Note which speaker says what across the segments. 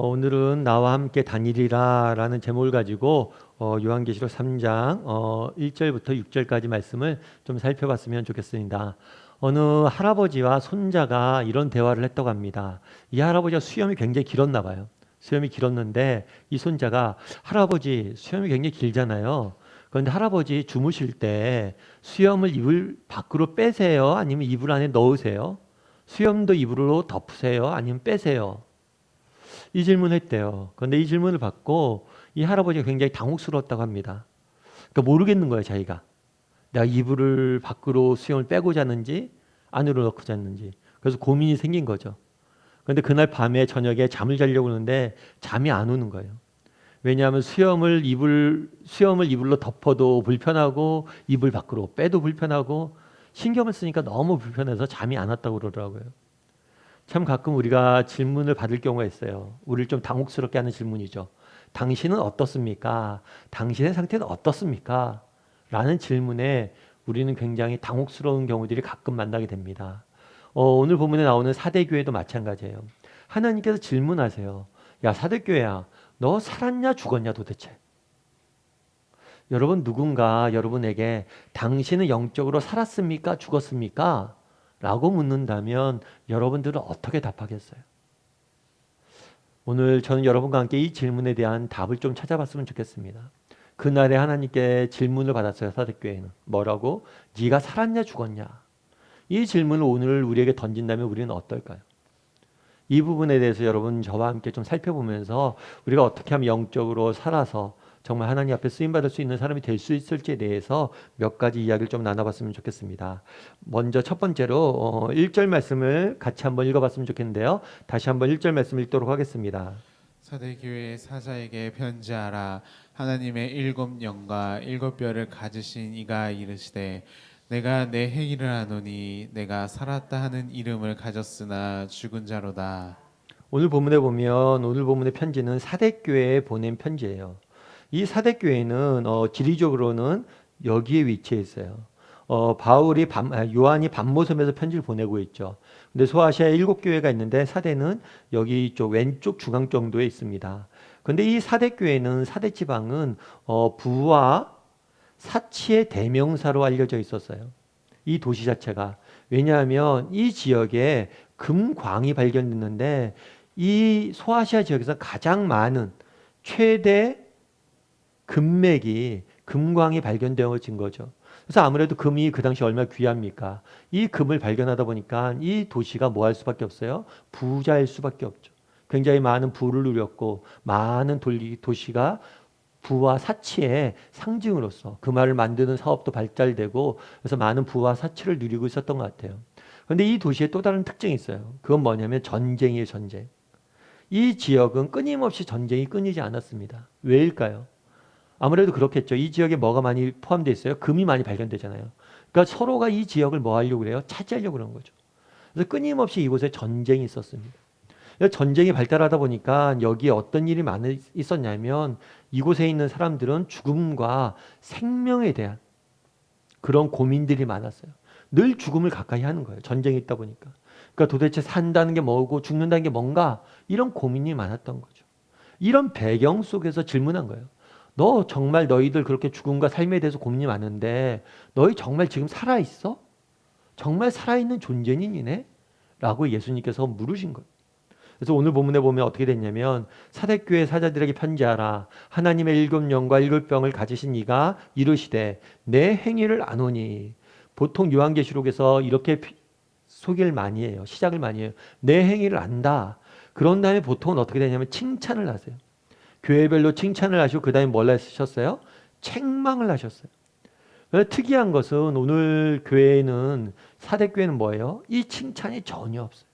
Speaker 1: 오늘은 나와 함께 다니리라 라는 제목을 가지고 요한계시록 3장 1절부터 6절까지 말씀을 좀 살펴봤으면 좋겠습니다. 어느 할아버지와 손자가 이런 대화를 했다고 합니다. 이 할아버지가 수염이 굉장히 길었나 봐요. 수염이 길었는데 이 손자가 할아버지 수염이 굉장히 길잖아요. 그런데 할아버지 주무실 때 수염을 이불 밖으로 빼세요? 아니면 이불 안에 넣으세요? 수염도 이불로 덮으세요? 아니면 빼세요? 이 질문을 했대요. 그런데 이 질문을 받고 이 할아버지가 굉장히 당혹스러웠다고 합니다. 그러니까 모르겠는 거예요, 자기가. 내가 이불을 밖으로 수염을 빼고 자는지 안으로 넣고 잤는지. 그래서 고민이 생긴 거죠. 그런데 그날 밤에 저녁에 잠을 자려고 하는데 잠이 안 오는 거예요. 왜냐하면 수염을 이불로 덮어도 불편하고 이불 밖으로 빼도 불편하고 신경을 쓰니까 너무 불편해서 잠이 안 왔다고 그러더라고요. 참 가끔 우리가 질문을 받을 경우가 있어요. 우리를 좀 당혹스럽게 하는 질문이죠. 당신은 어떻습니까? 당신의 상태는 어떻습니까? 라는 질문에 우리는 굉장히 당혹스러운 경우들이 가끔 만나게 됩니다. 오늘 본문에 나오는 사대교회도 마찬가지예요. 하나님께서 질문하세요. 야, 사대교회야, 너 살았냐 죽었냐 도대체? 여러분, 누군가 여러분에게 당신은 영적으로 살았습니까 죽었습니까? 라고 묻는다면 여러분들은 어떻게 답하겠어요? 오늘 저는 여러분과 함께 이 질문에 대한 답을 좀 찾아봤으면 좋겠습니다. 그날에 하나님께 질문을 받았어요. 사대교회는. 뭐라고? 네가 살았냐 죽었냐? 이 질문을 오늘 우리에게 던진다면 우리는 어떨까요? 이 부분에 대해서 여러분 저와 함께 좀 살펴보면서 우리가 어떻게 하면 영적으로 살아서 정말 하나님 앞에 쓰임받을 수 있는 사람이 될 수 있을지에 대해서 몇 가지 이야기를 좀 나눠봤으면 좋겠습니다. 먼저 첫 번째로 1절 말씀을 같이 한번 읽어봤으면 좋겠는데요. 다시 한번 1절 말씀 읽도록 하겠습니다.
Speaker 2: 사대교회 사자에게 편지하라. 하나님의 일곱 영과 일곱 뼈를 가지신 이가 이르시되 내가 내 행위를 아노니 내가 살았다 하는 이름을 가졌으나 죽은 자로다.
Speaker 1: 오늘 본문에 보면 오늘 본문의 편지는 사대교회에 보낸 편지예요. 이 사대교회는 지리적으로는 여기에 위치해 있어요. 요한이 밤모섬에서 편지를 보내고 있죠. 근데 소아시아에 7교회가 있는데 사대는 여기 이쪽 왼쪽 중앙 정도에 있습니다. 근데 이 사대교회는 사대지방은 부와 사치의 대명사로 알려져 있었어요. 이 도시 자체가. 왜냐하면 이 지역에 금광이 발견됐는데 이 소아시아 지역에서 가장 많은 최대 금맥이 금광이 발견되어진 거죠. 그래서 아무래도 금이 그 당시 얼마나 귀합니까? 이 금을 발견하다 보니까 이 도시가 뭐 할 수밖에 없어요? 부자일 수밖에 없죠. 굉장히 많은 부를 누렸고 많은 도시가 부와 사치의 상징으로서 금화를 만드는 사업도 발달되고 그래서 많은 부와 사치를 누리고 있었던 것 같아요. 그런데 이 도시에 또 다른 특징이 있어요. 그건 뭐냐면 전쟁이에요, 전쟁. 이 지역은 끊임없이 전쟁이 끊이지 않았습니다. 왜일까요? 아무래도 그렇겠죠. 이 지역에 뭐가 많이 포함되어 있어요? 금이 많이 발견되잖아요. 그러니까 서로가 이 지역을 뭐 하려고 그래요? 차지하려고 그러는 거죠. 그래서 끊임없이 이곳에 전쟁이 있었습니다. 전쟁이 발달하다 보니까 여기에 어떤 일이 많이 있었냐면 이곳에 있는 사람들은 죽음과 생명에 대한 그런 고민들이 많았어요. 늘 죽음을 가까이 하는 거예요. 전쟁이 있다 보니까. 그러니까 도대체 산다는 게 뭐고 죽는다는 게 뭔가 이런 고민이 많았던 거죠. 이런 배경 속에서 질문한 거예요. 너 정말 너희들 그렇게 죽음과 삶에 대해서 고민이 많은데 너희 정말 지금 살아있어? 정말 살아있는 존재니 니네? 라고 예수님께서 물으신 거예요. 그래서 오늘 본문에 보면 어떻게 됐냐면 사대교회 사자들에게 편지하라. 하나님의 일곱 영과 일곱 병을 가지신 이가 이르시되 내 행위를 아노니. 보통 요한계시록에서 이렇게 소개를 많이 해요. 시작을 많이 해요. 내 행위를 안다. 그런 다음에 보통은 어떻게 되냐면 칭찬을 하세요. 교회별로 칭찬을 하시고 그 다음에 뭘 하셨어요? 책망을 하셨어요. 특이한 것은 오늘 교회는 사대교회는 뭐예요? 이 칭찬이 전혀 없어요.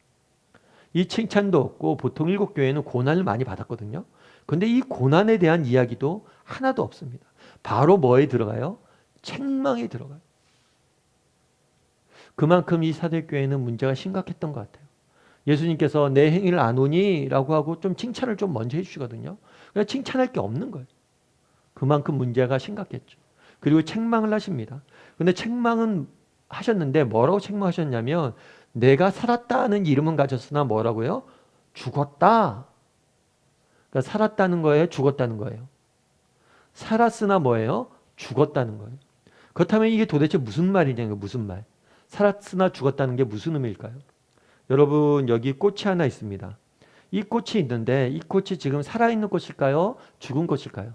Speaker 1: 이 칭찬도 없고 보통 7교회는 고난을 많이 받았거든요. 그런데 이 고난에 대한 이야기도 하나도 없습니다. 바로 뭐에 들어가요? 책망에 들어가요. 그만큼 이 사대교회는 문제가 심각했던 것 같아요. 예수님께서 내 행위를 아노니 라고 하고 좀 칭찬을 좀 먼저 해주시거든요. 그냥 칭찬할 게 없는 거예요. 그만큼 문제가 심각했죠. 그리고 책망을 하십니다. 근데 책망은 하셨는데 뭐라고 책망하셨냐면 내가 살았다는 이름은 가졌으나 뭐라고요? 죽었다. 그러니까 살았다는 거예요? 죽었다는 거예요? 살았으나 뭐예요? 죽었다는 거예요. 그렇다면 이게 도대체 무슨 말이냐는 거예요. 무슨 말. 살았으나 죽었다는 게 무슨 의미일까요? 여러분 여기 꽃이 하나 있습니다. 이 꽃이 있는데 이 꽃이 지금 살아있는 꽃일까요? 죽은 꽃일까요?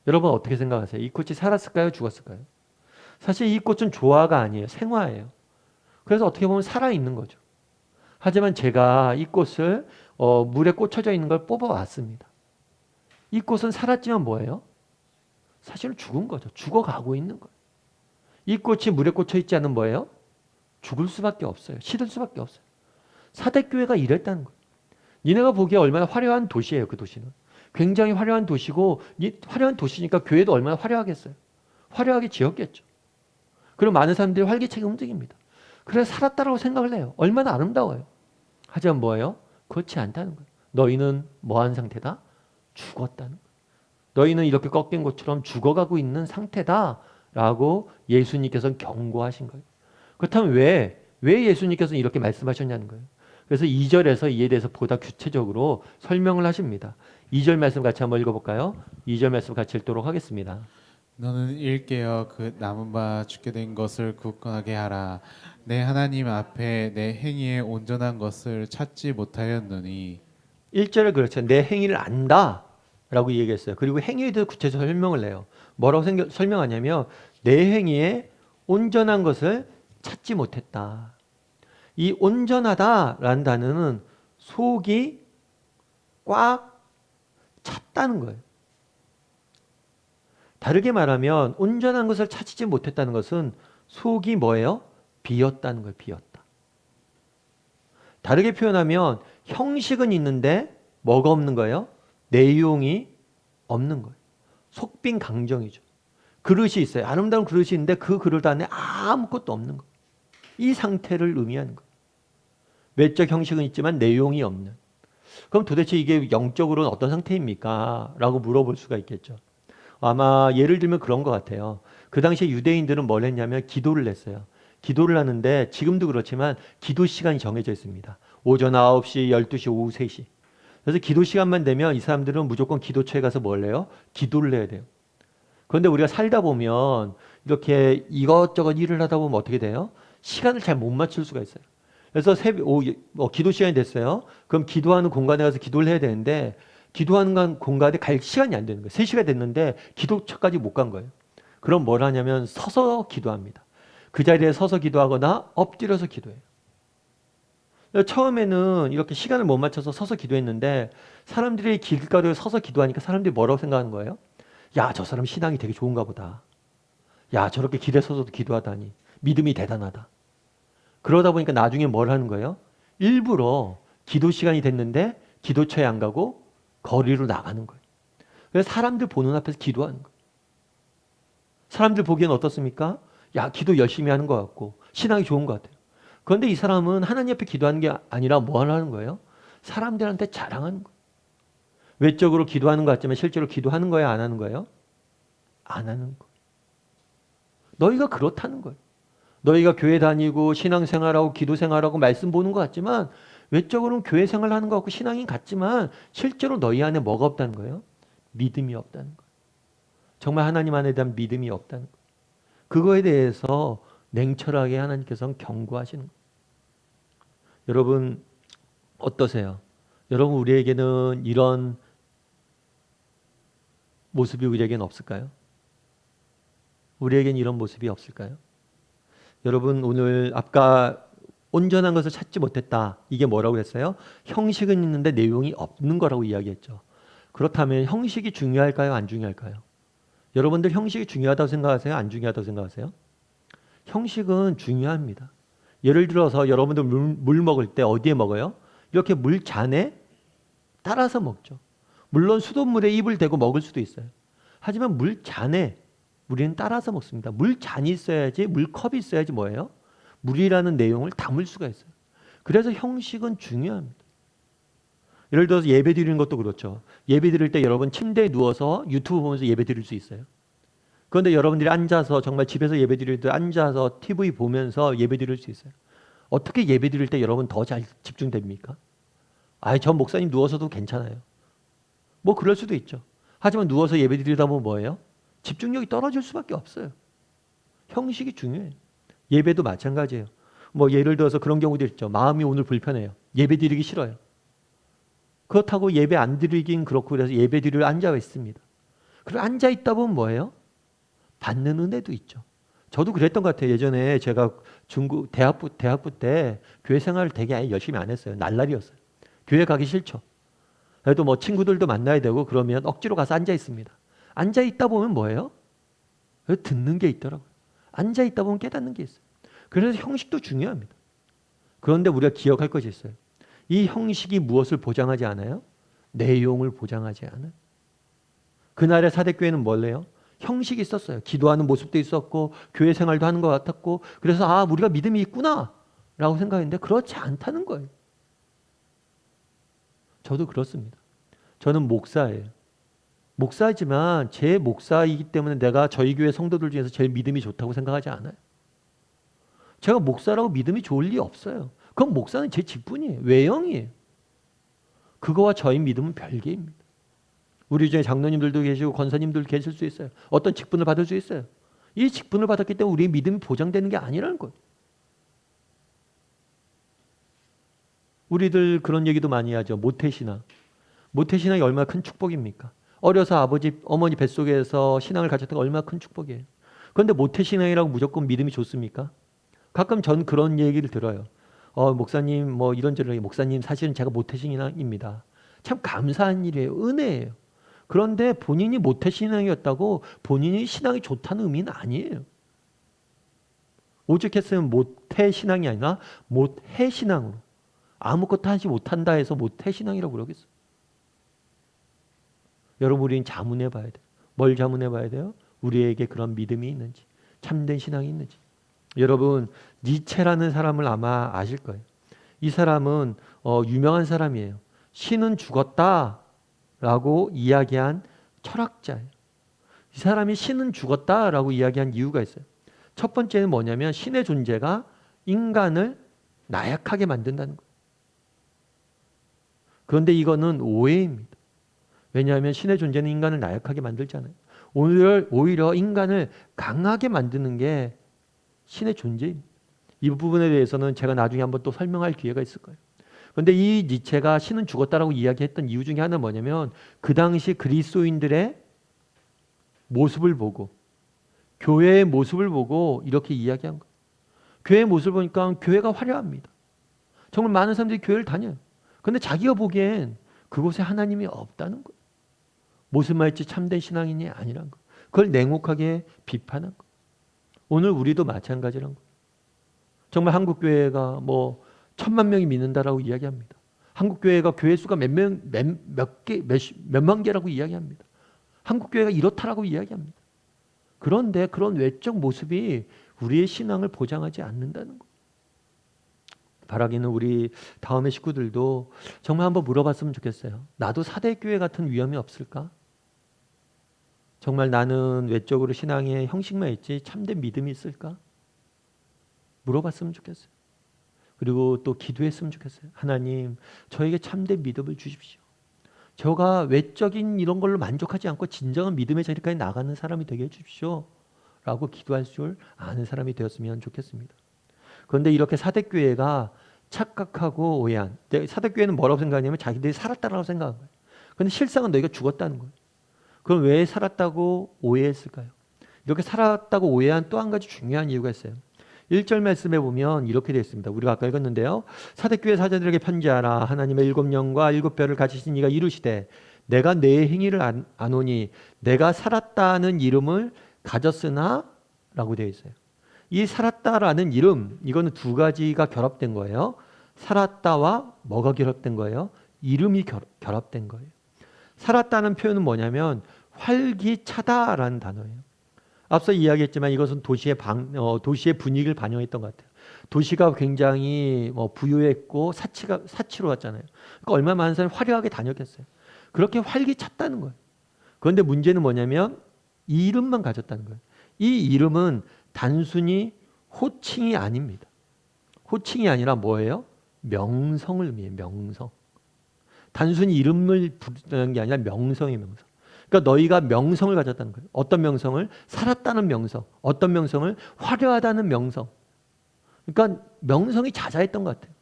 Speaker 1: 여러분 어떻게 생각하세요? 이 꽃이 살았을까요? 죽었을까요? 사실 이 꽃은 조화가 아니에요. 생화예요. 그래서 어떻게 보면 살아있는 거죠. 하지만 제가 이 꽃을 물에 꽂혀져 있는 걸 뽑아왔습니다. 이 꽃은 살았지만 뭐예요? 사실은 죽은 거죠. 죽어가고 있는 거예요. 이 꽃이 물에 꽂혀 있지 않은 뭐예요? 죽을 수밖에 없어요. 시들 수밖에 없어요. 사대교회가 이랬다는 거예요. 니네가 보기에 얼마나 화려한 도시예요. 그 도시는. 굉장히 화려한 도시고 화려한 도시니까 교회도 얼마나 화려하겠어요. 화려하게 지었겠죠. 그리고 많은 사람들이 활기차게 움직입니다. 그래서 살았다라고 생각을 해요. 얼마나 아름다워요. 하지만 뭐예요? 그렇지 않다는 거예요. 너희는 뭐한 상태다? 죽었다는 거예요. 너희는 이렇게 꺾인 것처럼 죽어가고 있는 상태다라고 예수님께서는 경고하신 거예요. 그렇다면 왜 예수님께서는 이렇게 말씀하셨냐는 거예요. 그래서 2절에서 이에 대해서 보다 구체적으로 설명을 하십니다. 2절 말씀 같이 한번 읽어볼까요? 2절 말씀 같이 읽도록 하겠습니다.
Speaker 2: 너는 일깨어 그 남은 바 죽게 된 것을 굳건하게 하라. 내 하나님 앞에 내 행위에 온전한 것을 찾지 못하였느니.
Speaker 1: 1절에 그렇죠. 내 행위를 안다 라고 얘기했어요. 그리고 행위에 대해서 구체적으로 설명을 해요. 뭐라고 설명하냐면 내 행위에 온전한 것을 찾지 못했다. 이 온전하다라는 단어는 속이 꽉 찼다는 거예요. 다르게 말하면 온전한 것을 찾지 못했다는 것은 속이 뭐예요? 비었다는 거예요. 비었다. 다르게 표현하면 형식은 있는데 뭐가 없는 거예요? 내용이 없는 거예요. 속빈 강정이죠. 그릇이 있어요. 아름다운 그릇이 있는데 그 그릇 안에 아무것도 없는 거예요. 이 상태를 의미하는 거예요. 외적 형식은 있지만 내용이 없는. 그럼 도대체 이게 영적으로는 어떤 상태입니까? 라고 물어볼 수가 있겠죠. 아마 예를 들면 그런 것 같아요. 그 당시에 유대인들은 뭘 했냐면 기도를 했어요. 기도를 하는데 지금도 그렇지만 기도 시간이 정해져 있습니다. 오전 9시, 12시, 오후 3시. 그래서 기도 시간만 되면 이 사람들은 무조건 기도처에 가서 뭘 해요? 기도를 해야 돼요. 그런데 우리가 살다 보면 이렇게 이것저것 일을 하다 보면 어떻게 돼요? 시간을 잘 못 맞출 수가 있어요. 그래서 기도 시간이 됐어요. 그럼 기도하는 공간에 가서 기도를 해야 되는데 기도하는 공간에 갈 시간이 안 되는 거예요. 3시가 됐는데 기도처까지 못 간 거예요. 그럼 뭘 하냐면 서서 기도합니다. 그 자리에 서서 기도하거나 엎드려서 기도해요. 처음에는 이렇게 시간을 못 맞춰서 서서 기도했는데 사람들이 길가로에 서서 기도하니까 사람들이 뭐라고 생각하는 거예요? 야, 저 사람 신앙이 되게 좋은가 보다. 야, 저렇게 길에 서서도 기도하다니. 믿음이 대단하다. 그러다 보니까 나중에 뭘 하는 거예요? 일부러 기도 시간이 됐는데 기도처에 안 가고 거리로 나가는 거예요. 그래서 사람들 보는 앞에서 기도하는 거예요. 사람들 보기엔 어떻습니까? 야, 기도 열심히 하는 것 같고 신앙이 좋은 것 같아요. 그런데 이 사람은 하나님 앞에 기도하는 게 아니라 뭐 하는 거예요? 사람들한테 자랑하는 거예요. 외적으로 기도하는 것 같지만 실제로 기도하는 거예요? 안 하는 거예요? 안 하는 거예요. 너희가 그렇다는 거예요. 너희가 교회 다니고 신앙생활하고 기도생활하고 말씀 보는 것 같지만 외적으로는 교회 생활하는 것 같고 신앙인 같지만 실제로 너희 안에 뭐가 없다는 거예요? 믿음이 없다는 거예요. 정말 하나님 안에 대한 믿음이 없다는 거예요. 그거에 대해서 냉철하게 하나님께서는 경고하시는 거예요. 여러분 어떠세요? 여러분 우리에게는 이런 모습이 우리에게는 없을까요? 우리에게는 이런 모습이 없을까요? 여러분 오늘 아까 온전한 것을 찾지 못했다. 이게 뭐라고 했어요? 형식은 있는데 내용이 없는 거라고 이야기했죠. 그렇다면 형식이 중요할까요? 안 중요할까요? 여러분들 형식이 중요하다고 생각하세요? 안 중요하다고 생각하세요? 형식은 중요합니다. 예를 들어서 여러분들 물 먹을 때 어디에 먹어요? 이렇게 물잔에 따라서 먹죠. 물론 수돗물에 입을 대고 먹을 수도 있어요. 하지만 물잔에 우리는 따라서 먹습니다. 물잔이 있어야지, 물컵이 있어야지 뭐예요? 물이라는 내용을 담을 수가 있어요. 그래서 형식은 중요합니다. 예를 들어서 예배 드리는 것도 그렇죠. 예배 드릴 때 여러분 침대에 누워서 유튜브 보면서 예배 드릴 수 있어요. 그런데 여러분들이 앉아서 정말 집에서 예배 드릴 때 앉아서 TV 보면서 예배 드릴 수 있어요. 어떻게 예배 드릴 때 여러분 더 잘 집중됩니까? 전 목사님 누워서도 괜찮아요. 뭐 그럴 수도 있죠. 하지만 누워서 예배 드리다 보면 뭐예요? 집중력이 떨어질 수밖에 없어요. 형식이 중요해요. 예배도 마찬가지예요. 뭐 예를 들어서 그런 경우도 있죠. 마음이 오늘 불편해요. 예배 드리기 싫어요. 그렇다고 예배 안 드리긴 그렇고 그래서 예배 드리러 앉아 있습니다. 그리고 앉아 있다 보면 뭐예요? 받는 은혜도 있죠. 저도 그랬던 것 같아요. 예전에 제가 대학부 때 교회 생활을 되게 열심히 안 했어요. 날라리였어요. 교회 가기 싫죠. 그래도 뭐 친구들도 만나야 되고 그러면 억지로 가서 앉아 있습니다. 앉아 있다 보면 뭐예요? 듣는 게 있더라고요. 앉아 있다 보면 깨닫는 게 있어요. 그래서 형식도 중요합니다. 그런데 우리가 기억할 것이 있어요. 이 형식이 무엇을 보장하지 않아요? 내용을 보장하지 않아요. 그날의 사대교회는 뭘래요? 형식이 있었어요. 기도하는 모습도 있었고 교회 생활도 하는 것 같았고 그래서 우리가 믿음이 있구나 라고 생각했는데 그렇지 않다는 거예요. 저도 그렇습니다. 저는 목사예요. 목사지만 제 목사이기 때문에 내가 저희 교회 성도들 중에서 제일 믿음이 좋다고 생각하지 않아요. 제가 목사라고 믿음이 좋을 리 없어요. 그건 목사는 제 직분이에요. 외형이에요. 그거와 저희 믿음은 별개입니다. 우리 중에 장로님들도 계시고 권사님들도 계실 수 있어요. 어떤 직분을 받을 수 있어요. 이 직분을 받았기 때문에 우리의 믿음이 보장되는 게 아니라는 거예요. 우리들 그런 얘기도 많이 하죠. 모태신앙. 모태신앙이 얼마나 큰 축복입니까? 어려서 아버지, 어머니 뱃속에서 신앙을 가졌다가 얼마나 큰 축복이에요. 그런데 모태신앙이라고 무조건 믿음이 좋습니까? 가끔 전 그런 얘기를 들어요. 목사님 뭐 이런저런 목사님 사실은 제가 모태신앙입니다. 참 감사한 일이에요. 은혜예요. 그런데 본인이 모태신앙이었다고 본인이 신앙이 좋다는 의미는 아니에요. 오죽했으면 모태신앙이 아니라 모해신앙으로 아무것도 하지 못한다 해서 모태신앙이라고 그러겠어요. 여러분 우리는 자문해 봐야 돼요. 뭘 자문해 봐야 돼요? 우리에게 그런 믿음이 있는지 참된 신앙이 있는지. 여러분 니체라는 사람을 아마 아실 거예요. 이 사람은 유명한 사람이에요. 신은 죽었다라고 이야기한 철학자예요. 이 사람이 신은 죽었다라고 이야기한 이유가 있어요. 첫 번째는 뭐냐면 신의 존재가 인간을 나약하게 만든다는 거예요. 그런데 이거는 오해입니다. 왜냐하면 신의 존재는 인간을 나약하게 만들잖아요. 오히려 인간을 강하게 만드는 게 신의 존재입니다. 이 부분에 대해서는 제가 나중에 한번 또 설명할 기회가 있을 거예요. 그런데 이 니체가 신은 죽었다라고 이야기했던 이유 중에 하나는 뭐냐면 그 당시 그리스도인들의 모습을 보고 교회의 모습을 보고 이렇게 이야기한 거예요. 교회의 모습을 보니까 교회가 화려합니다. 정말 많은 사람들이 교회를 다녀요. 그런데 자기가 보기엔 그곳에 하나님이 없다는 거예요. 무슨 말인지 참된 신앙인이 아니란 거예요. 그걸 냉혹하게 비판한 거예요. 오늘 우리도 마찬가지란 거예요. 정말 한국교회가 뭐 1,000만 명이 믿는다라고 이야기합니다. 한국교회가 교회 수가 몇만 개라고 이야기합니다. 한국교회가 이렇다라고 이야기합니다. 그런데 그런 외적 모습이 우리의 신앙을 보장하지 않는다는 거예요. 바라기는 우리 다음의 식구들도 정말 한번 물어봤으면 좋겠어요. 나도 사대교회 같은 위험이 없을까? 정말 나는 외적으로 신앙의 형식만 있지 참된 믿음이 있을까? 물어봤으면 좋겠어요. 그리고 또 기도했으면 좋겠어요. 하나님, 저에게 참된 믿음을 주십시오. 저가 외적인 이런 걸로 만족하지 않고 진정한 믿음의 자리까지 나가는 사람이 되게 해주십시오. 라고 기도할 줄 아는 사람이 되었으면 좋겠습니다. 그런데 이렇게 사대교회가 착각하고 오해한, 사대교회는 뭐라고 생각하냐면 자기들이 살았다라고 생각한 거예요. 그런데 실상은 너희가 죽었다는 거예요. 그럼 왜 살았다고 오해했을까요? 이렇게 살았다고 오해한 또 한 가지 중요한 이유가 있어요. 1절 말씀에 보면 이렇게 되어 있습니다. 우리가 아까 읽었는데요. 사대교회 사자들에게 편지하라. 하나님의 7영과 7별을 가지신 이가 이르시되 내가 내 행위를 아노니 내가 살았다는 이름을 가졌으나 라고 되어 있어요. 이 살았다라는 이름, 이거는 두 가지가 결합된 거예요. 살았다와 뭐가 결합된 거예요? 이름이 결합된 거예요. 살았다는 표현은 뭐냐면 활기차다라는 단어예요. 앞서 이야기했지만 이것은 도시의 분위기를 반영했던 것 같아요. 도시가 굉장히 부유했고 사치로웠잖아요. 그러니까 얼마나 많은 사람이 화려하게 다녔겠어요. 그렇게 활기찼다는 거예요. 그런데 문제는 뭐냐면 이 이름만 가졌다는 거예요. 이 이름은 단순히 호칭이 아닙니다. 호칭이 아니라 뭐예요? 명성을 의미해요. 명성. 단순히 이름을 부르는 게 아니라 명성이 명성. 그러니까 너희가 명성을 가졌다는 거예요. 어떤 명성을? 살았다는 명성. 어떤 명성을? 화려하다는 명성. 그러니까 명성이 자자했던 것 같아요.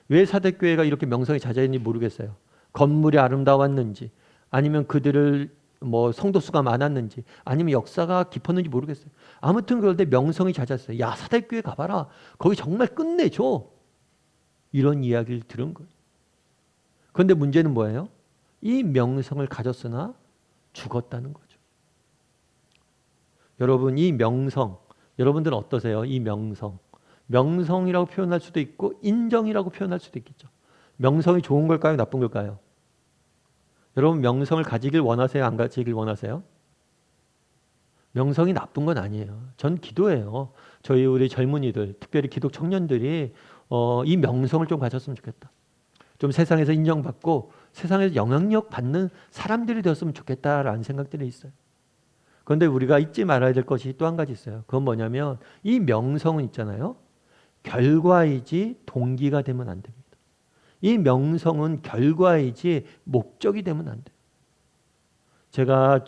Speaker 1: 왜 사대교회가 이렇게 명성이 자자했는지 모르겠어요. 건물이 아름다웠는지, 아니면 그들을 뭐 성도 수가 많았는지, 아니면 역사가 깊었는지 모르겠어요. 아무튼 그런데 명성이 잦았어요. 야, 사대교회 가봐라. 거기 정말 끝내줘. 이런 이야기를 들은 거예요. 그런데 문제는 뭐예요? 이 명성을 가졌으나 죽었다는 거죠. 여러분, 이 명성, 여러분들은 어떠세요? 이 명성. 명성이라고 표현할 수도 있고 인정이라고 표현할 수도 있겠죠. 명성이 좋은 걸까요? 나쁜 걸까요? 여러분, 명성을 가지길 원하세요? 안 가지길 원하세요? 명성이 나쁜 건 아니에요. 전 기도해요. 우리 젊은이들, 특별히 기독 청년들이 이 명성을 좀 가졌으면 좋겠다. 좀 세상에서 인정받고 세상에서 영향력 받는 사람들이 되었으면 좋겠다라는 생각들이 있어요. 그런데 우리가 잊지 말아야 될 것이 또 한 가지 있어요. 그건 뭐냐면 이 명성은 있잖아요. 결과이지 동기가 되면 안 됩니다. 이 명성은 결과이지 목적이 되면 안 돼요. 제가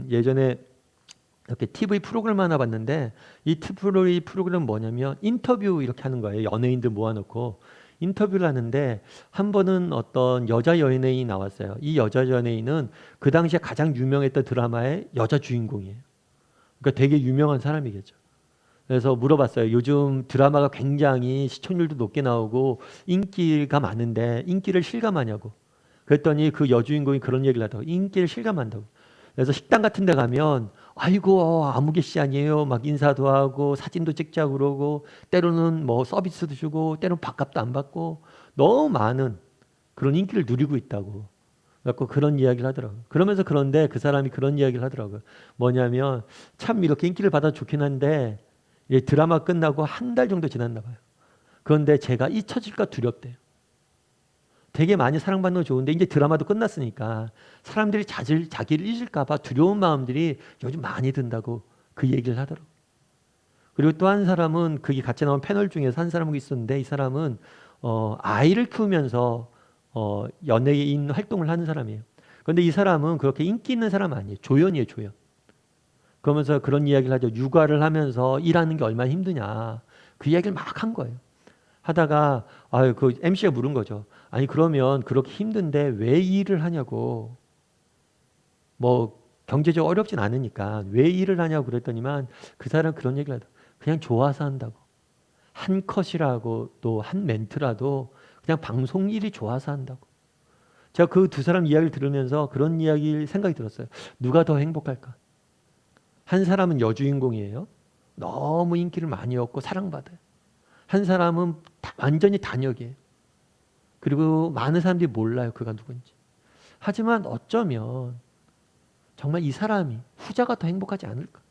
Speaker 1: 예전에 이렇게 TV 프로그램 하나 봤는데 이 TV 프로그램은 뭐냐면 인터뷰 이렇게 하는 거예요. 연예인들 모아놓고 인터뷰를 하는데 한 번은 어떤 여자 연예인이 나왔어요. 이 여자 연예인은 그 당시에 가장 유명했던 드라마의 여자 주인공이에요. 그러니까 되게 유명한 사람이겠죠. 그래서 물어봤어요. 요즘 드라마가 굉장히 시청률도 높게 나오고 인기가 많은데 인기를 실감하냐고. 그랬더니 그 여주인공이 그런 얘기를 하더라고요. 인기를 실감한다고. 그래서 식당 같은 데 가면 아이고 아무개 씨 아니에요. 막 인사도 하고 사진도 찍자고 그러고 때로는 뭐 서비스도 주고 때로는 밥값도 안 받고 너무 많은 그런 인기를 누리고 있다고. 그래서 그런 이야기를 하더라고요. 그러면서 그런데 그 사람이 그런 이야기를 하더라고요. 뭐냐면 참 이렇게 인기를 받아 좋긴 한데 드라마 끝나고 한 달 정도 지났나 봐요. 그런데 제가 잊혀질까 두렵대요. 되게 많이 사랑받는 거 좋은데 이제 드라마도 끝났으니까 사람들이 자기를 잊을까 봐 두려운 마음들이 요즘 많이 든다고 그 얘기를 하더라고요. 그리고 또 한 사람은 그게 같이 나온 패널 중에서 한 사람이 있었는데 이 사람은 아이를 키우면서 연예인 활동을 하는 사람이에요. 그런데 이 사람은 그렇게 인기 있는 사람 아니에요. 조연이에요, 조연. 그러면서 그런 이야기를 하죠. 육아를 하면서 일하는 게 얼마나 힘드냐. 그 이야기를 막 한 거예요. 하다가 그 MC가 물은 거죠. 아니 그러면 그렇게 힘든데 왜 일을 하냐고. 뭐 경제적으로 어렵진 않으니까 왜 일을 하냐고 그랬더니만 그 사람 그런 얘기를 하더라고요. 그냥 좋아서 한다고. 한 컷이라고 또 한 멘트라도 그냥 방송 일이 좋아서 한다고. 제가 그 두 사람 이야기를 들으면서 그런 이야기 생각이 들었어요. 누가 더 행복할까? 한 사람은 여주인공이에요. 너무 인기를 많이 얻고 사랑받아요. 한 사람은 완전히 단역이에요. 그리고 많은 사람들이 몰라요. 그가 누군지. 하지만 어쩌면 정말 이 사람이 후자가 더 행복하지 않을까.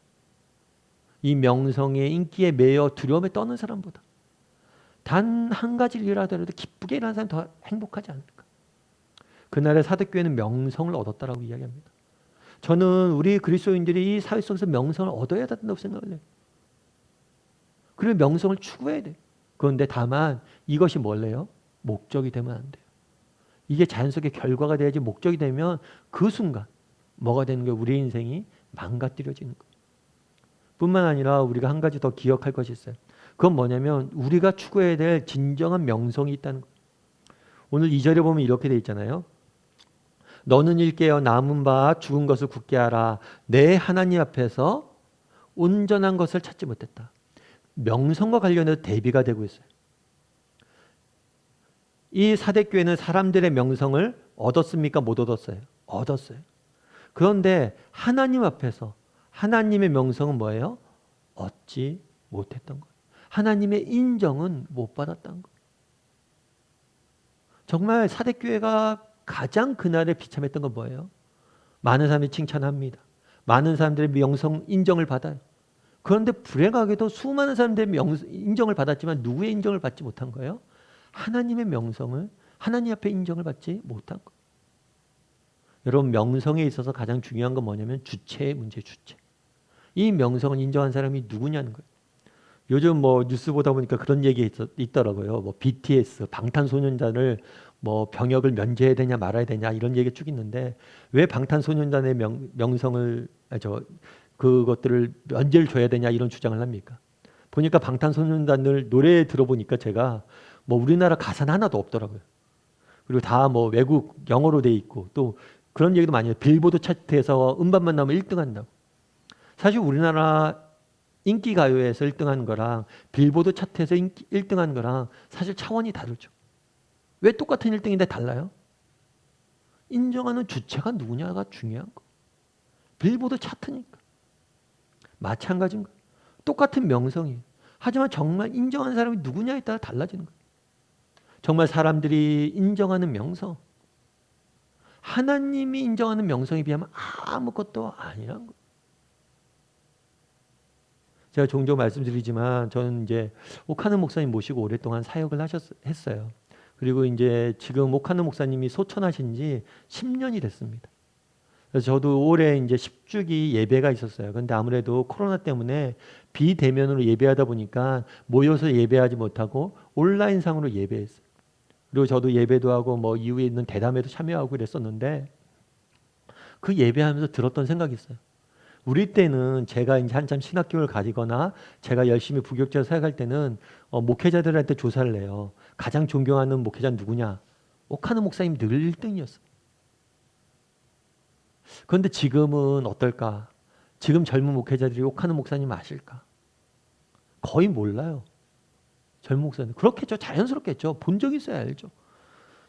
Speaker 1: 이 명성의 인기에 매여 두려움에 떠는 사람보다 단 한 가지를 일하더라도 기쁘게 일하는 사람이 더 행복하지 않을까. 그날의 사대교회는 명성을 얻었다라고 이야기합니다. 저는 우리 그리스도인들이 이 사회 속에서 명성을 얻어야 된다고 생각을 해요. 그리고 명성을 추구해야 돼요. 그런데 다만 이것이 뭘래요? 목적이 되면 안 돼요. 이게 자연 속의 결과가 돼야지 목적이 되면 그 순간 뭐가 되는 거예요? 우리 인생이 망가뜨려지는 거예요. 뿐만 아니라 우리가 한 가지 더 기억할 것이 있어요. 그건 뭐냐면 우리가 추구해야 될 진정한 명성이 있다는 거예요. 오늘 2절에 보면 이렇게 돼 있잖아요. 너는 일깨어 남은 바 죽은 것을 굳게 하라. 내 하나님 앞에서 온전한 것을 찾지 못했다. 명성과 관련해서 대비가 되고 있어요. 이 사대교회는 사람들의 명성을 얻었습니까? 못 얻었어요? 얻었어요. 그런데 하나님 앞에서 하나님의 명성은 뭐예요? 얻지 못했던 거예요. 하나님의 인정은 못 받았던 거예요. 정말 사대교회가 가장 그날에 비참했던 건 뭐예요? 많은 사람들이 칭찬합니다. 많은 사람들의 명성 인정을 받아요. 그런데 불행하게도 수많은 사람들의 인정을 받았지만 누구의 인정을 받지 못한 거예요? 하나님의 명성을 하나님 앞에 인정을 받지 못한 거예요. 여러분 명성에 있어서 가장 중요한 건 뭐냐면 주체의 문제, 주체. 이 명성을 인정한 사람이 누구냐는 거예요. 요즘 뭐 뉴스 보다 보니까 그런 얘기 있더라고요. 뭐 BTS, 방탄소년단을 뭐 병역을 면제해야 되냐 말아야 되냐 이런 얘기가 쭉 있는데 왜 방탄소년단의 명성을 그것들을 면제를 줘야 되냐 이런 주장을 합니까? 보니까 방탄소년단을 노래 들어보니까 제가 뭐 우리나라 가사는 하나도 없더라고요. 그리고 다 뭐 외국 영어로 돼 있고 또 그런 얘기도 많이 해요. 빌보드 차트에서 음반만 나오면 1등 한다고. 사실 우리나라 인기 가요에서 1등한 거랑 빌보드 차트에서 1등한 거랑 사실 차원이 다르죠. 왜 똑같은 1등인데 달라요? 인정하는 주체가 누구냐가 중요한 거. 빌보드 차트니까. 마찬가지인 거예요. 똑같은 명성이에요. 하지만 정말 인정하는 사람이 누구냐에 따라 달라지는 거예요. 정말 사람들이 인정하는 명성. 하나님이 인정하는 명성에 비하면 아무것도 아니란 거예요. 제가 종종 말씀드리지만 저는 이제 옥하는 목사님 모시고 오랫동안 사역을 했어요. 그리고 이제 지금 옥하는 목사님이 소천하신 지 10년이 됐습니다. 그래서 저도 올해 이제 10주기 예배가 있었어요. 그런데 아무래도 코로나 때문에 비대면으로 예배하다 보니까 모여서 예배하지 못하고 온라인상으로 예배했어요. 그리고 저도 예배도 하고 뭐 이후에 있는 대담회도 참여하고 그랬었는데 그 예배하면서 들었던 생각이 있어요. 우리 때는 제가 이제 한참 신학교를 가지거나 제가 열심히 부교육자로 사역할 때는 목회자들한테 조사를 해요. 가장 존경하는 목회자는 누구냐? 옥하는 목사님 늘 1등이었어요. 그런데 지금은 어떨까? 지금 젊은 목회자들이 옥하는 목사님 아실까? 거의 몰라요. 젊은 목사님. 그렇겠죠. 자연스럽겠죠. 본 적 있어야 알죠.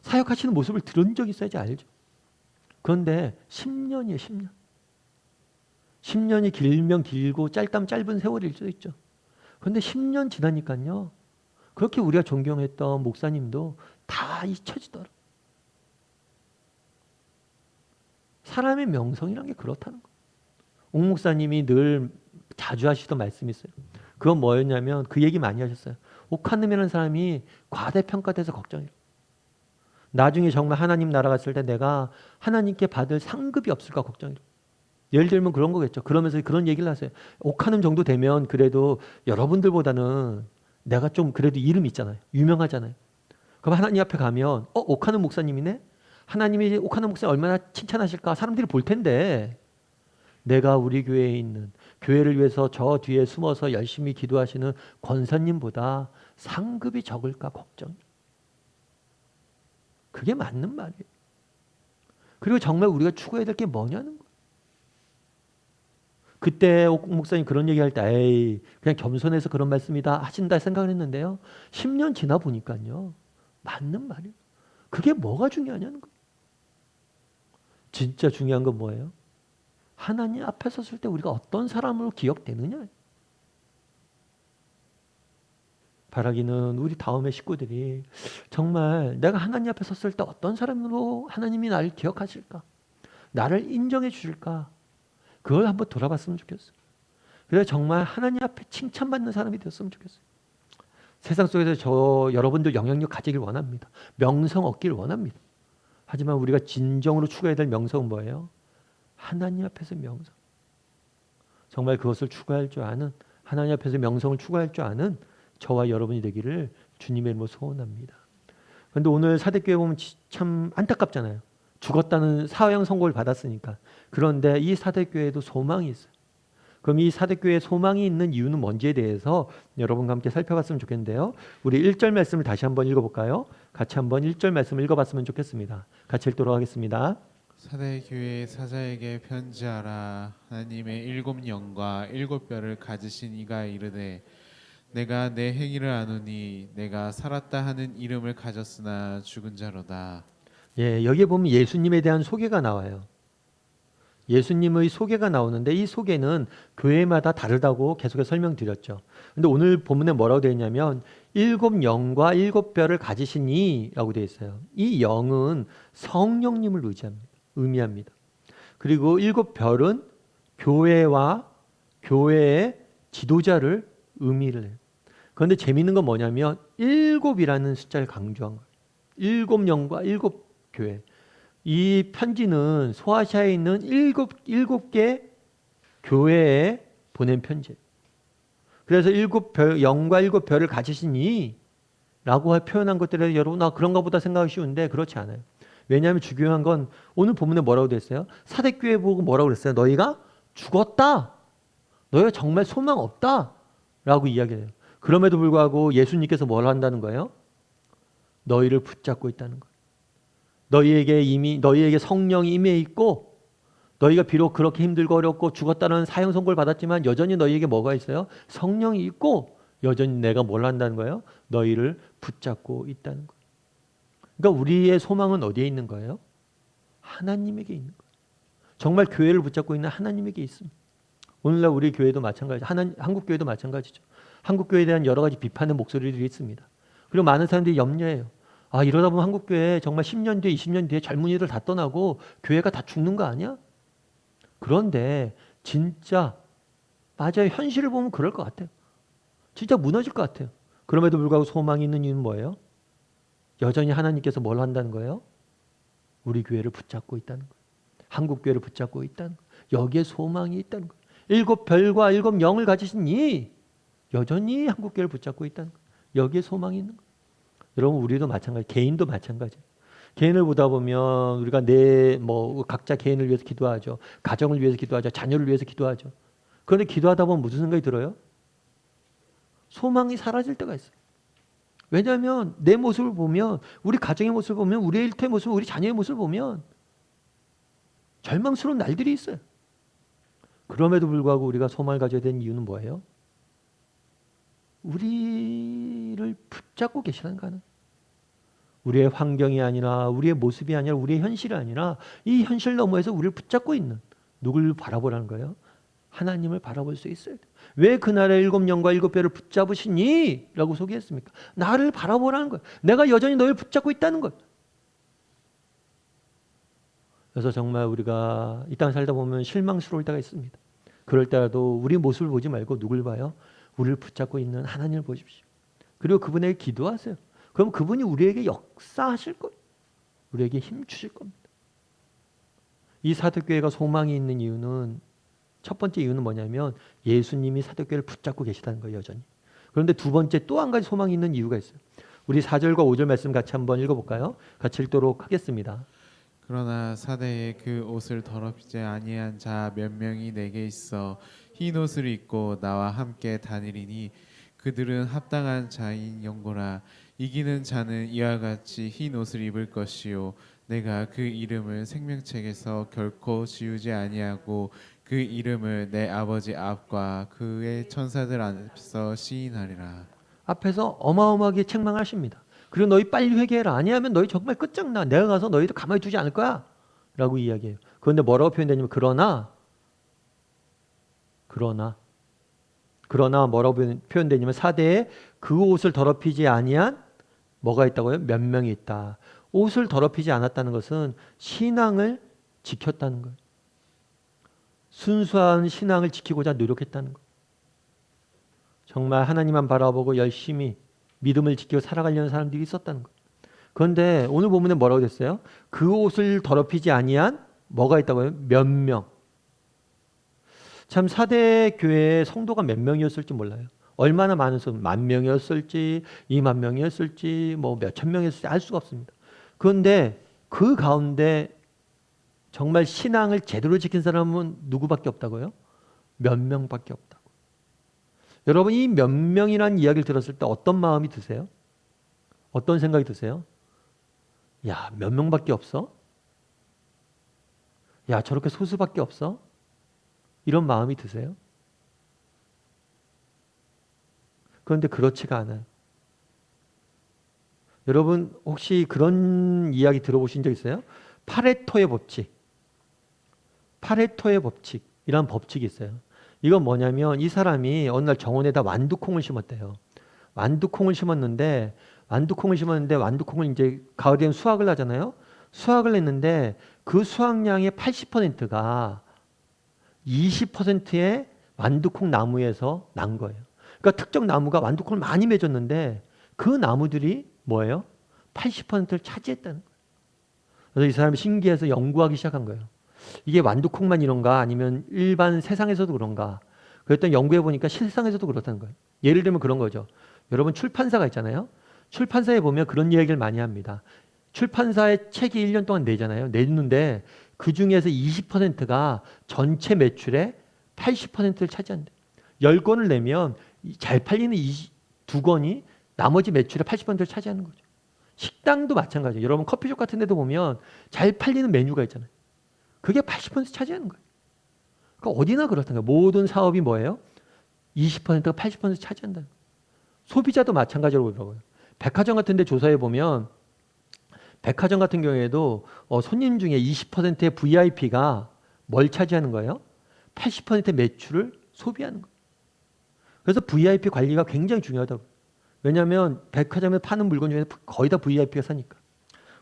Speaker 1: 사역하시는 모습을 들은 적 있어야지 알죠. 그런데 10년이에요. 10년. 10년이 길면 길고 짧다면 짧은 세월일 수도 있죠. 그런데 10년 지나니까요. 그렇게 우리가 존경했던 목사님도 다 잊혀지더라. 사람의 명성이란 게 그렇다는 거예요. 옥 목사님이 늘 자주 하시던 말씀이 있어요. 그건 뭐였냐면 그 얘기 많이 하셨어요. 옥하님이라는 사람이 과대평가돼서 걱정이에요. 나중에 정말 하나님 나라 갔을 때 내가 하나님께 받을 상급이 없을까 걱정이에요. 예를 들면 그런 거겠죠. 그러면서 그런 얘기를 하세요. 옥하는 정도 되면 그래도 여러분들보다는 내가 좀 그래도 이름이 있잖아요. 유명하잖아요. 그럼 하나님 앞에 가면 옥하는 목사님이네? 하나님이 옥하는 목사님 얼마나 칭찬하실까? 사람들이 볼 텐데 내가 우리 교회에 있는 교회를 위해서 저 뒤에 숨어서 열심히 기도하시는 권사님보다 상급이 적을까 걱정. 그게 맞는 말이에요. 그리고 정말 우리가 추구해야 될 게 뭐냐는 거예요. 그때 옥 목사님 그런 얘기할 때 에이 그냥 겸손해서 그런 말씀이다 하신다 생각을 했는데요. 10년 지나 보니까요. 맞는 말이에요. 그게 뭐가 중요하냐는 거예요. 진짜 중요한 건 뭐예요? 하나님 앞에 섰을 때 우리가 어떤 사람으로 기억되느냐. 바라기는 우리 다음의 식구들이 정말 내가 하나님 앞에 섰을 때 어떤 사람으로 하나님이 나를 기억하실까? 나를 인정해 주실까? 그걸 한번 돌아봤으면 좋겠어요. 그래서 정말 하나님 앞에 칭찬받는 사람이 되었으면 좋겠어요. 세상 속에서 여러분들 영향력 가지길 원합니다. 명성 얻기를 원합니다. 하지만 우리가 진정으로 추구해야 될 명성은 뭐예요? 하나님 앞에서 명성. 정말 그것을 추구할 줄 아는 하나님 앞에서 명성을 추구할 줄 아는 저와 여러분이 되기를 주님의 이름으로 소원합니다. 그런데 오늘 사대교회 보면 참 안타깝잖아요. 죽었다는 사형 선고를 받았으니까. 그런데 이 사대교회에도 소망이 있어요. 그럼 이 사대교회에 소망이 있는 이유는 뭔지에 대해서 여러분과 함께 살펴봤으면 좋겠는데요. 우리 1절 말씀을 다시 한번 읽어볼까요? 같이 한번 1절 말씀을 읽어봤으면 좋겠습니다. 같이 읽도록 하겠습니다.
Speaker 2: 사대교회 사자에게 편지하라. 하나님의 7 영과 7 뼈를 가지신 이가 이르되 내가 내 행위를 아노니 내가 살았다 하는 이름을 가졌으나 죽은 자로다.
Speaker 1: 예, 여기에 보면 예수님에 대한 소개가 나와요. 예수님의 소개가 나오는데 이 소개는 교회마다 다르다고 계속해서 설명드렸죠. 근데 오늘 본문에 뭐라고 되어 있냐면 7 영과 7 뼈를 가지신 이라고 되어 있어요. 이 영은 성령님을 의미합니다. 그리고 7 뼈는 교회와 교회의 지도자를 의미를 해요. 그런데 재미있는 건 뭐냐면 7이라는 숫자를 강조한 거예요. 7 영과 7 교회. 이 편지는 소아시아에 있는 7개 교회에 보낸 편지예요. 그래서 7 영과 7 뼈를 가지신 이는 라고 표현한 것들에 여러분 그런가 보다 생각하기 쉬운데 그렇지 않아요. 왜냐하면 중요한 건 오늘 본문에 뭐라고 됐어요? 사대교회 보고 뭐라고 그랬어요? 너희가 죽었다. 너희가 정말 소망 없다. 라고 이야기해요. 그럼에도 불구하고 예수님께서 뭘 한다는 거예요? 너희를 붙잡고 있다는 거예요. 너희에게 성령이 임해 있고 너희가 비록 그렇게 힘들고 어렵고 죽었다는 사형 선고를 받았지만 여전히 너희에게 뭐가 있어요? 성령이 있고 여전히 내가 뭘 한다는 거예요? 너희를 붙잡고 있다는 거예요. 그러니까 우리의 소망은 어디에 있는 거예요? 하나님에게 있는 거예요. 정말 교회를 붙잡고 있는 하나님에게 있습니다. 오늘날 우리 교회도 마찬가지, 한국 교회도 마찬가지죠. 한국 교회에 대한 여러 가지 비판의 목소리들이 있습니다. 그리고 많은 사람들이 염려해요. 이러다 보면 한국 교회 정말 10년 뒤에 20년 뒤에 젊은이들 다 떠나고 교회가 다 죽는 거 아니야? 그런데 진짜 맞아요. 현실을 보면 그럴 것 같아요. 진짜 무너질 것 같아요. 그럼에도 불구하고 소망이 있는 이유는 뭐예요? 여전히 하나님께서 뭘 한다는 거예요? 우리 교회를 붙잡고 있다는 거예요. 한국 교회를 붙잡고 있다는 거예요. 여기에 소망이 있다는 거예요. 7별과 7영을 가지신 이 여전히 한국 교회를 붙잡고 있다는 거예요. 여기에 소망이 있는 거예요. 여러분 우리도 마찬가지, 개인도 마찬가지예요. 개인을 보다 보면 우리가 각자 개인을 위해서 기도하죠. 가정을 위해서 기도하죠. 자녀를 위해서 기도하죠. 그런데 기도하다 보면 무슨 생각이 들어요? 소망이 사라질 때가 있어요. 왜냐하면 내 모습을 보면, 우리 가정의 모습을 보면, 우리의 일터의 모습을, 우리 자녀의 모습을 보면 절망스러운 날들이 있어요. 그럼에도 불구하고 우리가 소망을 가져야 되는 이유는 뭐예요? 우리를 붙잡고 계시다는 거는 우리의 환경이 아니라, 우리의 모습이 아니라, 우리의 현실이 아니라 이 현실 너머에서 우리를 붙잡고 있는 누구를 바라보라는 거예요? 하나님을 바라볼 수 있어야 돼요. 왜 그날의 7영과 7뼈를 붙잡으시니? 라고 소개했습니까? 나를 바라보라는 거예요. 내가 여전히 너를 붙잡고 있다는 거예요. 그래서 정말 우리가 이 땅 살다 보면 실망스러울 때가 있습니다. 그럴 때라도 우리 모습을 보지 말고 누굴 봐요? 우리를 붙잡고 있는 하나님을 보십시오. 그리고 그분에게 기도하세요. 그럼 그분이 우리에게 역사하실 거예요. 우리에게 힘 주실 겁니다. 이 사도교회가 소망이 있는 이유는, 첫 번째 이유는 뭐냐면 예수님이 사도교회를 붙잡고 계시다는 거예요, 여전히. 그런데 두 번째 또 한 가지 소망이 있는 이유가 있어요. 우리 4절과 5절 말씀 같이 한번 읽어볼까요? 같이 읽도록 하겠습니다.
Speaker 2: 그러나 사대에 그 옷을 더럽히지 아니한 자 몇 명이 내게 있어 흰 옷을 입고 나와 함께 다니리니 그들은 합당한 자인 영고라. 이기는 자는 이와 같이 흰 옷을 입을 것이요 내가 그 이름을 생명책에서 결코 지우지 아니하고 그 이름을 내 아버지 앞과 그의 천사들 앞에서 시인하리라.
Speaker 1: 앞에서 어마어마하게 책망하십니다. 그리고 너희 빨리 회개해라. 아니하면 너희 정말 끝장나. 내가 가서 너희들 가만히 두지 않을 거야. 라고 이야기해요. 그런데 뭐라고 표현되냐면 그러나 뭐라고 표현되냐면 사대에 그 옷을 더럽히지 아니한 뭐가 있다고요? 몇 명이 있다. 옷을 더럽히지 않았다는 것은 신앙을 지켰다는 거예요. 순수한 신앙을 지키고자 노력했다는 거예요. 정말 하나님만 바라보고 열심히 믿음을 지키고 살아가려는 사람들이 있었다는 거예요. 그런데 오늘 본문에 뭐라고 됐어요? 그 옷을 더럽히지 아니한 뭐가 있다고요? 몇 명. 참 사대 교회의 성도가 몇 명이었을지 몰라요. 얼마나 많은 성, 10,000명이었을지 20,000명이었을지 뭐 몇천 명이었을지 알 수가 없습니다. 그런데 그 가운데 정말 신앙을 제대로 지킨 사람은 누구밖에 없다고요? 몇 명밖에 없다고. 여러분 이 몇 명이라는 이야기를 들었을 때 어떤 마음이 드세요? 어떤 생각이 드세요? 야, 몇 명밖에 없어? 야, 저렇게 소수밖에 없어? 이런 마음이 드세요? 그런데 그렇지가 않아요. 여러분 혹시 그런 이야기 들어보신 적 있어요? 파레토의 법칙이란 법칙이 있어요. 이건 뭐냐면 이 사람이 어느 날 정원에다 완두콩을 심었대요. 완두콩을 심었는데 완두콩을 이제 가을이 되면 수확을 하잖아요. 수확을 했는데 그 수확량의 80%가 20%의 완두콩 나무에서 난 거예요. 그러니까 특정 나무가 완두콩을 많이 맺었는데 그 나무들이 뭐예요? 80%를 차지했다는 거예요. 그래서 이 사람이 신기해서 연구하기 시작한 거예요. 이게 완두콩만 이런가 아니면 일반 세상에서도 그런가? 그랬더니 연구해 보니까 실상에서도 그렇다는 거예요. 예를 들면 그런 거죠. 여러분 출판사가 있잖아요. 출판사에 보면 그런 이야기를 많이 합니다. 출판사의 책이 1년 동안 내잖아요. 내는데 그 중에서 20%가 전체 매출의 80%를 차지한대. 10권을 내면 잘 팔리는 2권이 나머지 매출의 80%를 차지하는 거죠. 식당도 마찬가지예요. 여러분 커피숍 같은 데도 보면 잘 팔리는 메뉴가 있잖아요. 그게 80% 차지하는 거예요. 그러니까 어디나 그렇다는 거예요. 모든 사업이 뭐예요? 20%가 80% 차지한다는 거예요. 소비자도 마찬가지로 그러고요. 백화점 같은 데 조사해 보면 백화점 같은 경우에도 손님 중에 20%의 VIP가 뭘 차지하는 거예요? 80%의 매출을 소비하는 거예요. 그래서 VIP 관리가 굉장히 중요하다고. 왜냐하면 백화점에 파는 물건 중에 거의 다 VIP가 사니까.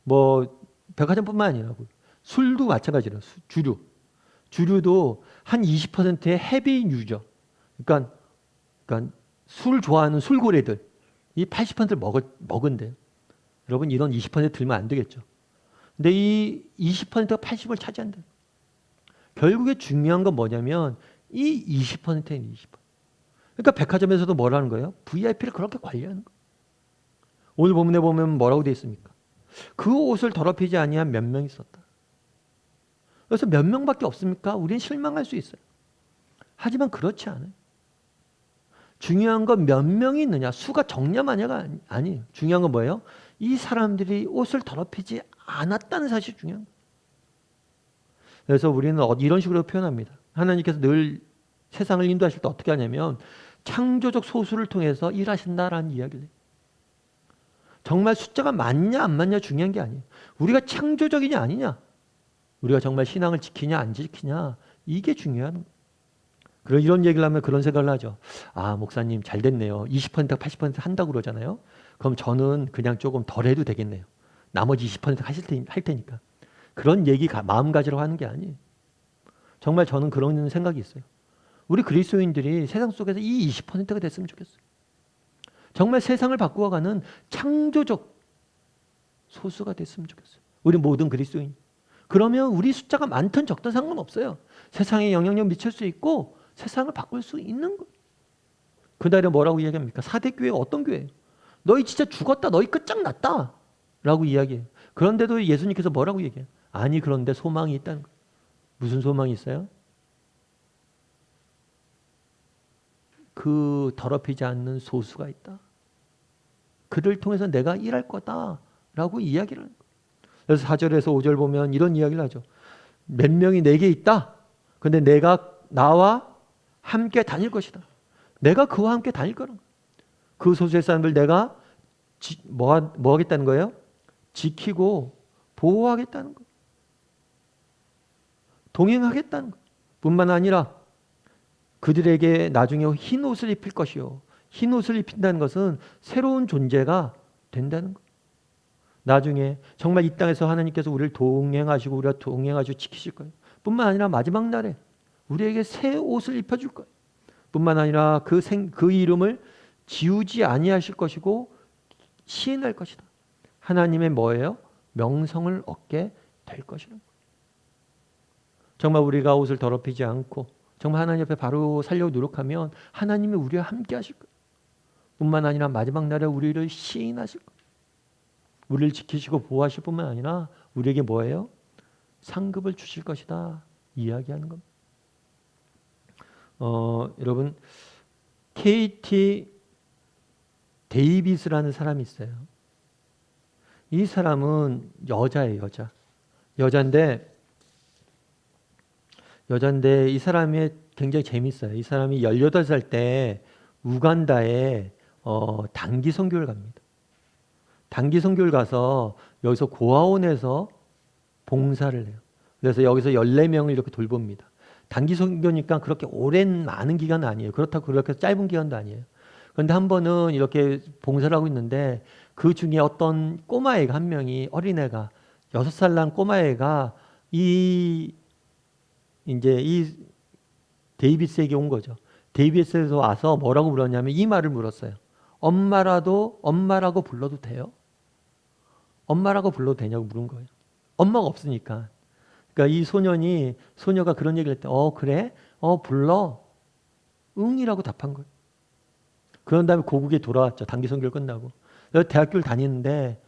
Speaker 1: 뭐 백화점뿐만 아니라 술도 마찬가지로 주류. 주류도 한 20%의 헤비 유저. 그러니까 술 좋아하는 술고래들 이 80%를 먹은대요. 여러분 이런 20% 들면 안 되겠죠. 근데 이 20%가 80을 차지한다. 결국에 중요한 건 뭐냐면 이 20%인 20%. 그러니까 백화점에서도 뭐라는 거예요? VIP를 그렇게 관리하는 거예요. 오늘 본문에 보면 뭐라고 되어 있습니까? 그 옷을 더럽히지 아니한 몇 명이 있었다. 그래서 몇 명밖에 없습니까? 우리는 실망할 수 있어요. 하지만 그렇지 않아요. 중요한 건 몇 명이 있느냐, 수가 적냐마냐가 아니에요. 중요한 건 뭐예요? 이 사람들이 옷을 더럽히지 않았다는 사실이 중요한 거예요. 그래서 우리는 이런 식으로 표현합니다. 하나님께서 늘 세상을 인도하실 때 어떻게 하냐면 창조적 소수를 통해서 일하신다라는 이야기를 해요. 정말 숫자가 많냐 안 많냐 중요한 게 아니에요. 우리가 창조적이냐 아니냐, 우리가 정말 신앙을 지키냐 안 지키냐, 이게 중요한 거예요. 그런 이런 얘기를 하면 그런 생각을 하죠. 아, 목사님 잘 됐네요. 20% 80% 한다고 그러잖아요. 그럼 저는 그냥 조금 덜 해도 되겠네요. 나머지 20% 할 테니까. 그런 얘기 마음 가지러 하는 게 아니에요. 정말 저는 그런 생각이 있어요. 우리 그리스도인들이 세상 속에서 이 20%가 됐으면 좋겠어요. 정말 세상을 바꾸어가는 창조적 소수가 됐으면 좋겠어요. 우리 모든 그리스도인. 그러면 우리 숫자가 많든 적든 상관없어요. 세상에 영향력 미칠 수 있고 세상을 바꿀 수 있는 거예요. 그날에 뭐라고 이야기합니까? 사대교회가 어떤 교회예요? 너희 진짜 죽었다. 너희 끝장났다. 라고 이야기해요. 그런데도 예수님께서 뭐라고 얘기해요? 아니 그런데 소망이 있다는 거예요. 무슨 소망이 있어요? 그 더럽히지 않는 소수가 있다. 그를 통해서 내가 일할 거다. 라고 이야기를 하는 거예요. 그래서 4절에서 5절 보면 이런 이야기를 하죠. 몇 명이 내게 있다. 근데 내가 나와 함께 다닐 것이다. 내가 그와 함께 다닐 거라는 거예요. 그 소수의 사람들 내가 뭐 하겠다는 거예요? 지키고 보호하겠다는 거예요. 동행하겠다는 거예요. 뿐만 아니라 그들에게 나중에 흰 옷을 입힐 것이요. 흰 옷을 입힌다는 것은 새로운 존재가 된다는 거예요. 나중에 정말 이 땅에서 하나님께서 우리를 동행하시고 우리가 동행하시고 지키실 거예요. 뿐만 아니라 마지막 날에 우리에게 새 옷을 입혀줄 거예요. 뿐만 아니라 그 이름을 지우지 아니하실 것이고 시인할 것이다. 하나님의 뭐예요? 명성을 얻게 될 것이라는 거예요. 정말 우리가 옷을 더럽히지 않고 정말 하나님 앞에 바로 살려고 노력하면 하나님이 우리와 함께 하실 거예요. 뿐만 아니라 마지막 날에 우리를 시인하실 거예요. 우리를 지키시고 보호하실 뿐만 아니라 우리에게 뭐예요? 상급을 주실 것이다. 이야기하는 겁니다. 여러분 KT 데이비스라는 사람이 있어요. 이 사람은 여자예요. 여자인데 이 사람이 굉장히 재밌어요. 이 사람이 18살 때 우간다에 단기 선교를 갑니다. 단기 선교를 가서 여기서 고아원에서 봉사를 해요. 그래서 여기서 14명을 이렇게 돌봅니다. 단기 선교니까 그렇게 오랜 많은 기간은 아니에요. 그렇다고 그렇게 짧은 기간도 아니에요. 그런데 한 번은 이렇게 봉사를 하고 있는데 그 중에 어떤 꼬마애가 한 명이, 어린애가 6살 난 꼬마애가 이 데이비스에게 온 거죠. 데이비스에서 와서 뭐라고 물었냐면 이 말을 물었어요. 엄마라고 불러도 돼요? 엄마라고 불러도 되냐고 물은 거예요. 엄마가 없으니까. 그러니까 이 소녀가 그런 얘기를 했대. 그래? 불러. 응이라고 답한 거예요. 그런 다음에 고국에 돌아왔죠. 단기 선교를 끝나고. 대학교를 다니는데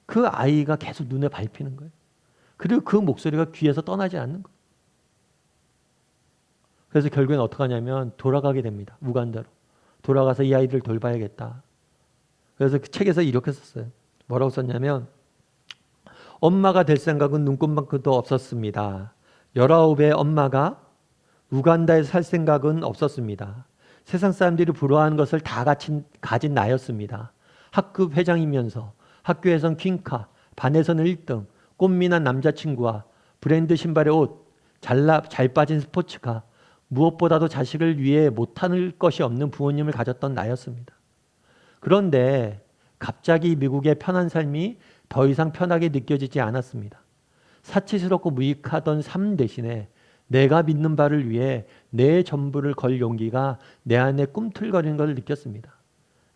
Speaker 1: 그 아이가 계속 눈에 밟히는 거예요. 그리고 그 목소리가 귀에서 떠나지 않는 거예요. 그래서 결국엔 어떻게 하냐면 돌아가게 됩니다. 우간다로. 돌아가서 이 아이들을 돌봐야겠다. 그래서 그 책에서 이렇게 썼어요. 뭐라고 썼냐면 엄마가 될 생각은 눈꼽만큼도 없었습니다. 19의 엄마가 우간다에 살 생각은 없었습니다. 세상 사람들이 부러워하는 것을 다 가진 나였습니다. 학급 회장이면서 학교에선 퀸카, 반에서는 1등, 꽃미남 남자친구와 브랜드 신발에 옷, 잘 빠진 스포츠카, 무엇보다도 자식을 위해 못할 것이 없는 부모님을 가졌던 나였습니다. 그런데 갑자기 미국의 편한 삶이 더 이상 편하게 느껴지지 않았습니다. 사치스럽고 무익하던 삶 대신에 내가 믿는 바를 위해 내 전부를 걸 용기가 내 안에 꿈틀거리는 것을 느꼈습니다.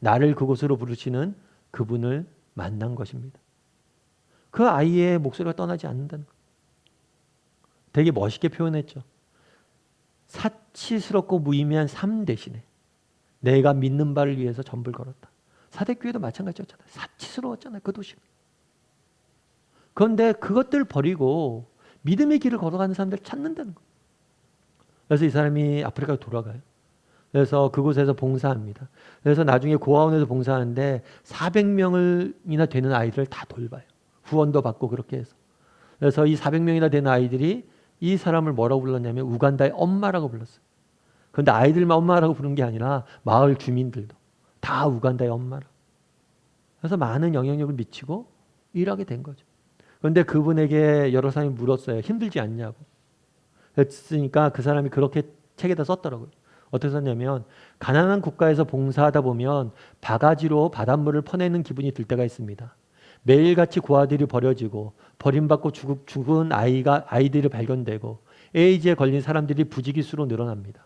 Speaker 1: 나를 그곳으로 부르시는 그분을 만난 것입니다. 그 아이의 목소리가 떠나지 않는다는 것. 되게 멋있게 표현했죠. 사치스럽고 무의미한 삶 대신에 내가 믿는 바를 위해서 전부를 걸었다. 사대교회도 마찬가지였잖아요. 사치스러웠잖아요. 그 도시가. 그런데 그것들 버리고 믿음의 길을 걸어가는 사람들을 찾는다는 거예요. 그래서 이 사람이 아프리카로 돌아가요. 그래서 그곳에서 봉사합니다. 그래서 나중에 고아원에서 봉사하는데 400명이나 되는 아이들을 다 돌봐요. 후원도 받고 그렇게 해서. 그래서 이 400명이나 되는 아이들이 이 사람을 뭐라고 불렀냐면 우간다의 엄마라고 불렀어요. 그런데 아이들만 엄마라고 부른 게 아니라 마을 주민들도 다 우간다의 엄마라고. 그래서 많은 영향력을 미치고 일하게 된 거죠. 그런데 그분에게 여러 사람이 물었어요. 힘들지 않냐고. 그랬으니까 그 사람이 그렇게 책에다 썼더라고요. 어떻게 썼냐면 가난한 국가에서 봉사하다 보면 바가지로 바닷물을 퍼내는 기분이 들 때가 있습니다. 매일같이 고아들이 버려지고 버림받고 죽은 아이들이 발견되고 에이즈에 걸린 사람들이 부지기수로 늘어납니다.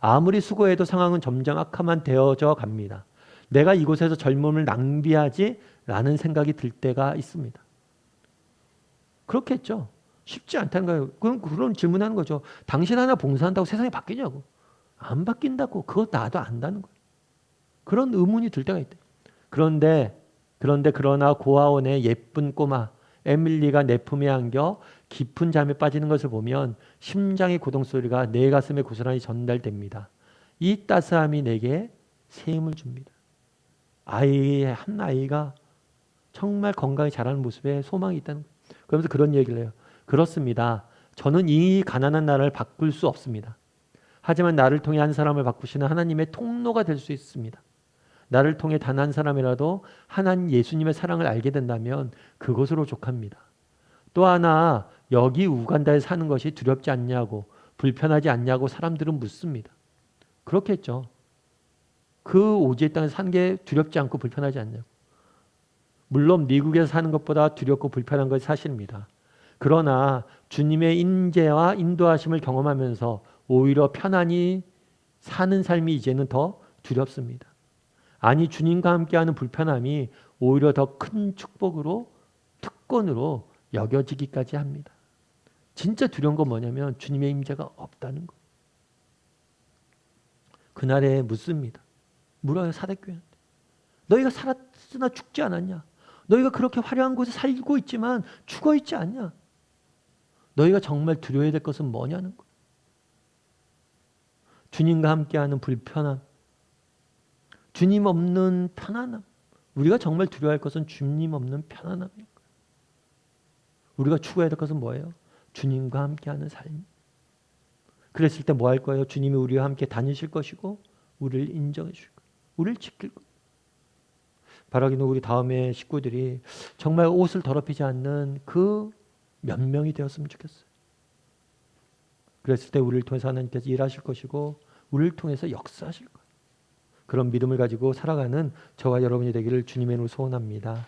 Speaker 1: 아무리 수고해도 상황은 점점 악화만 되어져 갑니다. 내가 이곳에서 젊음을 낭비하지 라는 생각이 들 때가 있습니다. 그렇겠죠. 쉽지 않다는 거예요. 그런 질문하는 거죠. 당신 하나 봉사한다고 세상이 바뀌냐고. 안 바뀐다고. 그거 나도 안다는 거예요. 그런 의문이 들 때가 있대요. 그러나 고아원의 예쁜 꼬마 에밀리가 내 품에 안겨 깊은 잠에 빠지는 것을 보면 심장의 고동 소리가 내 가슴에 고스란히 전달됩니다. 이 따스함이 내게 새 힘을 줍니다. 한 아이가 정말 건강히 자라는 모습에 소망이 있다는 거예요. 그러면서 그런 얘기를 해요. 그렇습니다. 저는 이 가난한 나라를 바꿀 수 없습니다. 하지만 나를 통해 한 사람을 바꾸시는 하나님의 통로가 될 수 있습니다. 나를 통해 단 한 사람이라도 하나님 예수님의 사랑을 알게 된다면 그것으로 족합니다. 또 하나 여기 우간다에 사는 것이 두렵지 않냐고 불편하지 않냐고 사람들은 묻습니다. 그렇겠죠. 그 오지의 땅에 사는 게 두렵지 않고 불편하지 않냐고. 물론 미국에서 사는 것보다 두렵고 불편한 것이 사실입니다. 그러나 주님의 인재와 인도하심을 경험하면서 오히려 편안히 사는 삶이 이제는 더 두렵습니다. 아니 주님과 함께하는 불편함이 오히려 더 큰 축복으로 특권으로 여겨지기까지 합니다. 진짜 두려운 건 뭐냐면 주님의 임재가 없다는 거. 그날에 묻습니다. 물어요 사대교회한테. 너희가 살았으나 죽지 않았냐? 너희가 그렇게 화려한 곳에 살고 있지만 죽어 있지 않냐? 너희가 정말 두려워야 될 것은 뭐냐는 거예요. 주님과 함께하는 불편함, 주님 없는 편안함. 우리가 정말 두려워할 것은 주님 없는 편안함입니다. 우리가 추구해야 될 것은 뭐예요? 주님과 함께하는 삶. 그랬을 때 뭐 할 거예요? 주님이 우리와 함께 다니실 것이고 우리를 인정해 주실 거예요. 우리를 지킬 거예요. 바라기는 우리 다음에 식구들이 정말 옷을 더럽히지 않는 그 몇 명이 되었으면 좋겠어요. 그랬을 때 우리를 통해서 하나님께서 일하실 것이고 우리를 통해서 역사하실 거예요. 그런 믿음을 가지고 살아가는 저와 여러분이 되기를 주님의 이름으로 소원합니다.